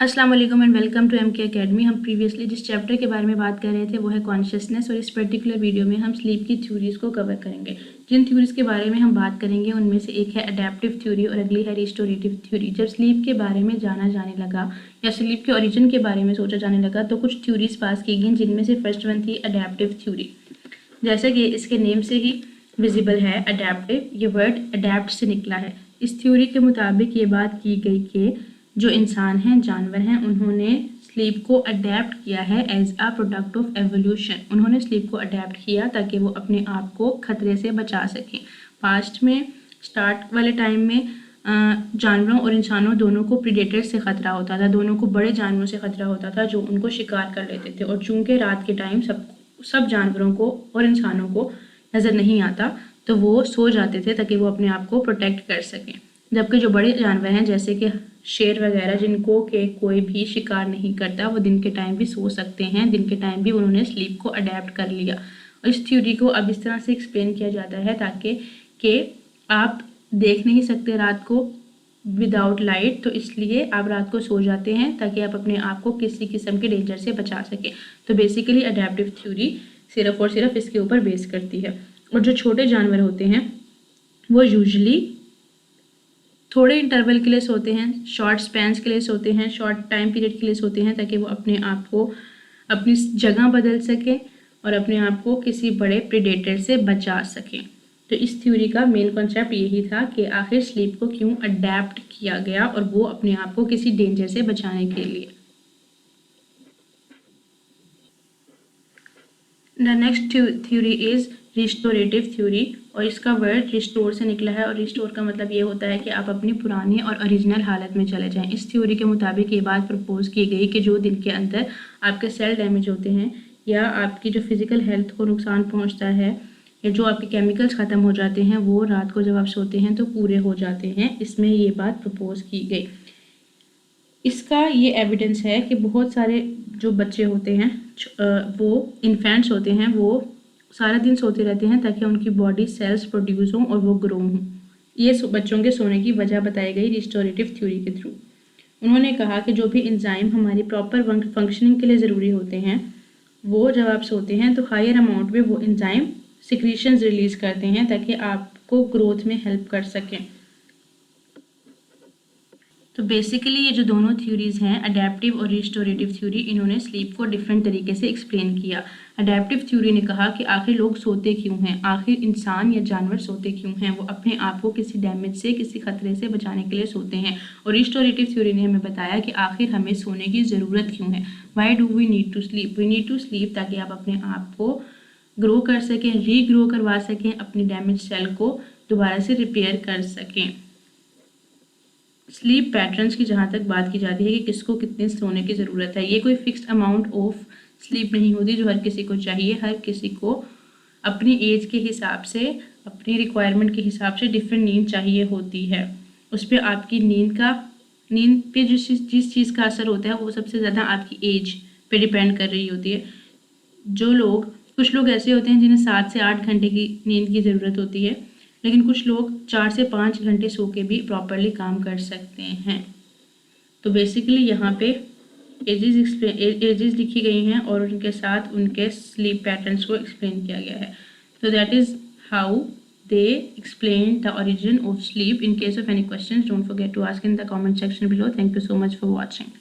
अस्सलाम वालेकुम and welcome to M के अकेडमी। हम प्रीवियसली जिस चैप्टर के बारे में बात कर रहे थे वो है कॉन्शियसनेस, और इस पर्टिकुलर वीडियो में हम स्लीप की थ्योरीज को कवर करेंगे। जिन थ्योरीज के बारे में हम बात करेंगे उनमें से एक है अडेप्टिव थ्योरी और अगली है रिस्टोरेटिव थ्योरी। जब स्लीप के बारे में जाना जाने लगा या स्लीप के ओरिजिन के बारे में सोचा जाने लगा तो कुछ थ्योरीज पास की गई, जिनमें से फर्स्ट वन थी अडेप्टिव थ्योरी। जैसे कि इसके नेम से ही विजिबल है अडेप्टिव, ये वर्ड अडेप्ट से निकला है। इस थ्योरी के मुताबिक ये बात की गई कि जो इंसान हैं, जानवर हैं, उन्होंने स्लीप को अडेप्ट किया है as a product of evolution. उन्होंने स्लीप को अडेप्ट किया ताकि वो अपने आप को खतरे से बचा सकें। पास्ट में स्टार्ट वाले टाइम में जानवरों और इंसानों दोनों को प्रीडेटर से ख़तरा होता था, दोनों को बड़े जानवरों से ख़तरा होता था जो उनको शिकार कर लेते थे। और चूँकि रात के टाइम सब जानवरों को और इंसानों को नज़र नहीं आता तो वो सो जाते थे ताकि वो अपने आप को प्रोटेक्ट कर सकें। जबकि जो बड़े जानवर हैं जैसे कि शेर वगैरह, जिनको के कोई भी शिकार नहीं करता, वो दिन के टाइम भी सो सकते हैं। दिन के टाइम भी उन्होंने स्लीप को अडेप्ट कर लिया। और इस थ्योरी को अब इस तरह से एक्सप्लेन किया जाता है ताकि कि आप देख नहीं सकते रात को विदाउट लाइट, तो इसलिए आप रात को सो जाते हैं ताकि आप अपने आप को किसी किस्म के डेंजर से बचा सकें। तो बेसिकली अडेप्टिव थ्योरी सिर्फ और सिर्फ इसके ऊपर बेस करती है। और जो छोटे जानवर होते हैं वो यूजुअली थोड़े इंटरवल के लिए सोते हैं, शॉर्ट स्पैन्स के लिए सोते हैं, शॉर्ट टाइम पीरियड के लिए सोते हैं ताकि वो अपने आप को अपनी जगह बदल सकें और अपने आप को किसी बड़े प्रेडेटर से बचा सकें। तो इस थ्योरी का मेन कॉन्सेप्ट यही था कि आखिर स्लीप को क्यों अडेप्ट किया गया, और वो अपने आप को किसी डेंजर से बचाने के लिए। The next theory is restorative theory, और इसका वर्ड रिस्टोर से निकला है। और रिस्टोर का मतलब ये होता है कि आप अपनी पुरानी और ओरिजिनल हालत में चले जाएं। इस थ्योरी के मुताबिक ये बात प्रपोज की गई कि जो दिन के अंदर आपके सेल डैमेज होते हैं या आपकी जो फिज़िकल हेल्थ को नुकसान पहुंचता है या जो आपके केमिकल्स ख़त्म हो जाते हैं, वो रात को जब आप सोते हैं तो पूरे हो जाते हैं। इसमें ये बात प्रपोज की गई। इसका ये एविडेंस है कि बहुत सारे जो बच्चे होते हैं, वो इन्फेंट्स होते हैं, वो सारा दिन सोते रहते हैं ताकि उनकी बॉडी सेल्स प्रोड्यूस हों और वो ग्रो हों। ये बच्चों के सोने की वजह बताई गई रिस्टोरेटिव थ्योरी के थ्रू। उन्होंने कहा कि जो भी एंजाइम हमारी प्रॉपर फंक्शनिंग के लिए ज़रूरी होते हैं, वो जब आप सोते हैं तो हायर अमाउंट में वो एंजाइम सिक्रीशंस रिलीज़ करते हैं ताकि आपको ग्रोथ में हेल्प कर सकें। तो बेसिकली ये जो दोनों थ्योरीज़ हैं, अडेप्टिव और रिस्टोरेटिव थ्योरी, इन्होंने स्लीप को डिफरेंट तरीके से एक्सप्लेन किया। अडेप्टिव थ्योरी ने कहा कि आखिर लोग सोते क्यों हैं, आखिर इंसान या जानवर सोते क्यों हैं, वो अपने आप को किसी डैमेज से, किसी खतरे से बचाने के लिए सोते हैं। और रिस्टोरेटिव थ्योरी ने हमें बताया कि आखिर हमें सोने की ज़रूरत क्यों है। Why do we need to sleep? We need to sleep ताकि आप अपने आप को ग्रो कर सकें, रीग्रो करवा सकें, अपनी डैमेज सेल को दोबारा से रिपेयर कर सकें। स्लीप पैटर्न्स की जहाँ तक बात की जाती है कि किसको कितने सोने की ज़रूरत है, ये कोई फिक्स्ड अमाउंट ऑफ स्लीप नहीं होती जो हर किसी को चाहिए। हर किसी को अपनी एज के हिसाब से, अपनी रिक्वायरमेंट के हिसाब से डिफरेंट नींद चाहिए होती है। उस पर आपकी नींद पे जिस चीज़ का असर होता है वो सबसे ज़्यादा आपकी एज पे डिपेंड कर रही होती है। कुछ लोग ऐसे होते हैं जिन्हें 7 से 8 घंटे की नींद की ज़रूरत होती है, लेकिन कुछ लोग 4 से 5 घंटे सो के भी प्रॉपरली काम कर सकते हैं। तो बेसिकली यहाँ पे एजेस लिखी गई हैं और उनके साथ उनके स्लीप पैटर्न्स को एक्सप्लेन किया गया है। तो that is how they explain the origin of sleep. In case of any questions, don't forget to ask in the comment section below. Thank you so much for watching.